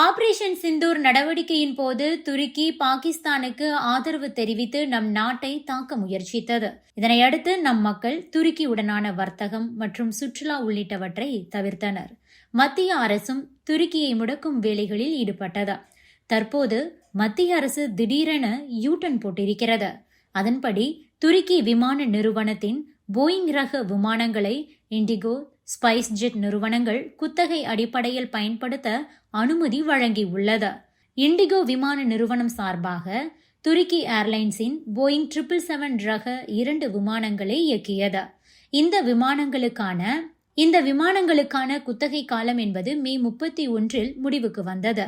Operation Sindoor நடவடிக்கையின் போது துருக்கி பாகிஸ்தானுக்கு ஆதரவு தெரிவித்து நம் நாட்டை தாக்க முயற்சித்தது. இதனையடுத்து நம் மக்கள் துருக்கியுடனான வர்த்தகம் மற்றும் சுற்றுலா உள்ளிட்டவற்றை தவிர்த்தனர். மத்திய அரசும் துருக்கியை முடக்கும் வேலைகளில் ஈடுபட்டது. தற்போது மத்திய அரசு திடீரென யூட்டன் போட்டிருக்கிறது. அதன்படி துருக்கி விமான நிறுவனத்தின் போயிங் ரக விமானங்களை இண்டிகோ, ஸ்பைஸ் ஜெட் நிறுவனங்கள் குத்தகை அடிப்படையில் பயன்படுத்த அனுமதி வழங்கியுள்ளது. இண்டிகோ விமான நிறுவனம் சார்பாக துருக்கி ஏர்லைன்ஸின் போயிங் 777 ரக 2 விமானங்களை இயக்கியது. இந்த விமானங்களுக்கான குத்தகை காலம் என்பது மே 31 முடிவுக்கு வந்தது.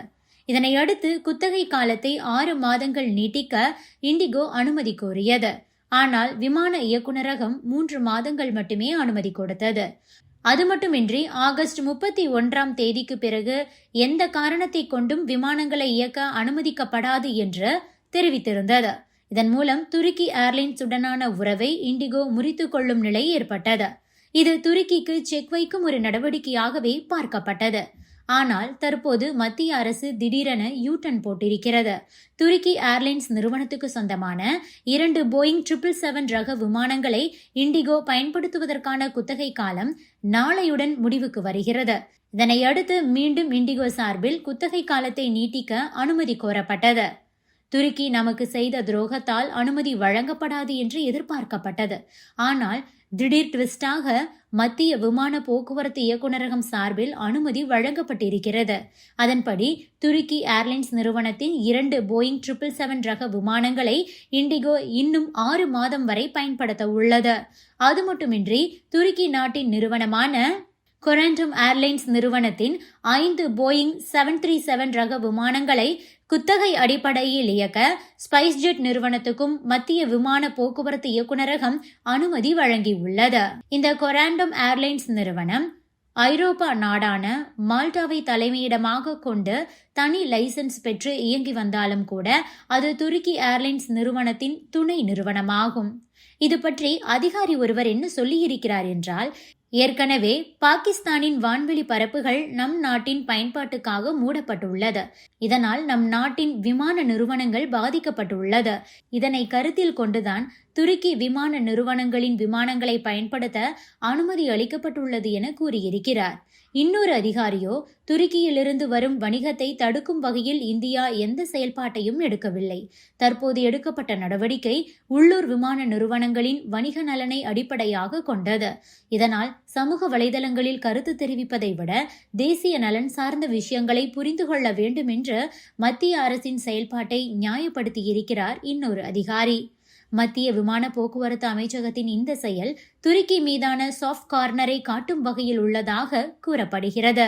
இதனையடுத்து குத்தகை காலத்தை 6 மாதங்கள் நீட்டிக்க இண்டிகோ அனுமதி கோரியது. ஆனால் விமான இயக்குநரகம் 3 மாதங்கள் மட்டுமே அனுமதி கொடுத்தது. அது மட்டுமின்றி ஆகஸ்ட் 31 தேதிக்கு பிறகு எந்த காரணத்தை கொண்டும் விமானங்களை இயக்க அனுமதிக்கப்படாது என்று தெரிவித்திருந்தது. இதன் மூலம் துருக்கி ஏர்லைன்ஸ் உடனான உறவை இண்டிகோ முறித்துக் கொள்ளும் நிலை ஏற்பட்டது. இது துருக்கிக்கு செக் வைக்கும் ஒரு நடவடிக்கையாகவே பார்க்கப்பட்டது. ஆனால் தற்போது மத்திய அரசு திடீரென யூட்டன் போட்டிருக்கிறது. துருக்கி ஏர்லைன்ஸ் நிறுவனத்துக்கு சொந்தமான 2 போயிங் 777 ரக விமானங்களை இண்டிகோ பயன்படுத்துவதற்கான குத்தகை காலம் நாளையுடன் முடிவுக்கு வருகிறது. இதனையடுத்து மீண்டும் இண்டிகோ சார்பில் குத்தகை காலத்தை நீட்டிக்க அனுமதி கோரப்பட்டது. துருக்கி நமக்கு செய்த துரோகத்தால் அனுமதி வழங்கப்படாது என்று எதிர்பார்க்கப்பட்டது. ஆனால் திடீர் ட்விஸ்டாக மத்திய விமான போக்குவரத்து இயக்குநரகம் சார்பில் அனுமதி வழங்கப்பட்டிருக்கிறது. அதன்படி துருக்கி ஏர்லைன்ஸ் நிறுவனத்தின் 2 போயிங் 777 ரக விமானங்களை இண்டிகோ இன்னும் 6 மாதம் வரை பயன்படுத்த உள்ளது. அது மட்டுமின்றி துருக்கி நாட்டின் நிறுவனமான கொராண்டம் ஏர்லைன்ஸ் நிறுவனத்தின் 5 போயிங் 737 ரக விமானங்களை குத்தகை அடிப்படையில் இயக்க ஸ்பைஸ் ஜெட் நிறுவனத்துக்கும் மத்திய விமான போக்குவரத்து இயக்குநரகம் அனுமதி வழங்கியுள்ளது. இந்த கொராண்டம் ஏர்லைன்ஸ் நிறுவனம் ஐரோப்பா நாடான மால்டாவை தலைமையிடமாக கொண்டு தனி லைசன்ஸ் பெற்று இயங்கி வந்தாலும் கூட அது துருக்கி ஏர்லைன்ஸ் நிறுவனத்தின் துணை நிறுவனமாகும். இது பற்றி அதிகாரி ஒருவர் என்ன சொல்லியிருக்கிறார் என்றால், ஏற்கனவே பாகிஸ்தானின் வான்வெளி பரப்புகள் நம் நாட்டின் பயன்பாட்டுக்காக மூடப்பட்டுள்ளது. இதனால் நம் நாட்டின் விமான நிறுவனங்கள் பாதிக்கப்பட்டுள்ளது. இதனை கருத்தில் கொண்டுதான் துருக்கி விமான நிறுவனங்களின் விமானங்களை பயன்படுத்த அனுமதி அளிக்கப்பட்டுள்ளது என கூறியிருக்கிறார். இன்னொரு அதிகாரியோ துருக்கியிலிருந்து வரும் வணிகத்தை தடுக்கும் வகையில் இந்தியா எந்த செயல்பாட்டையும் எடுக்கவில்லை. தற்போது எடுக்கப்பட்ட நடவடிக்கை உள்ளூர் விமான நிறுவனங்களின் வணிக நலனை அடிப்படையாக கொண்டது. இதனால் சமூக வலைதளங்களில் கருத்து தெரிவிப்பதை விட தேசிய நலன் சார்ந்த விஷயங்களை புரிந்து கொள்ள வேண்டும் என்று மத்திய அரசின் செயல்பாட்டை நியாயப்படுத்தியிருக்கிறார் இன்னொரு அதிகாரி. மத்திய விமான போக்குவரத்து அமைச்சகத்தின் இந்த செயல் துருக்கி மீதான சாஃப்ட் கார்னரை காட்டும் வகையில் உள்ளதாக கூறப்படுகிறது.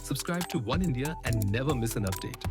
Subscribe to One India and never miss an update.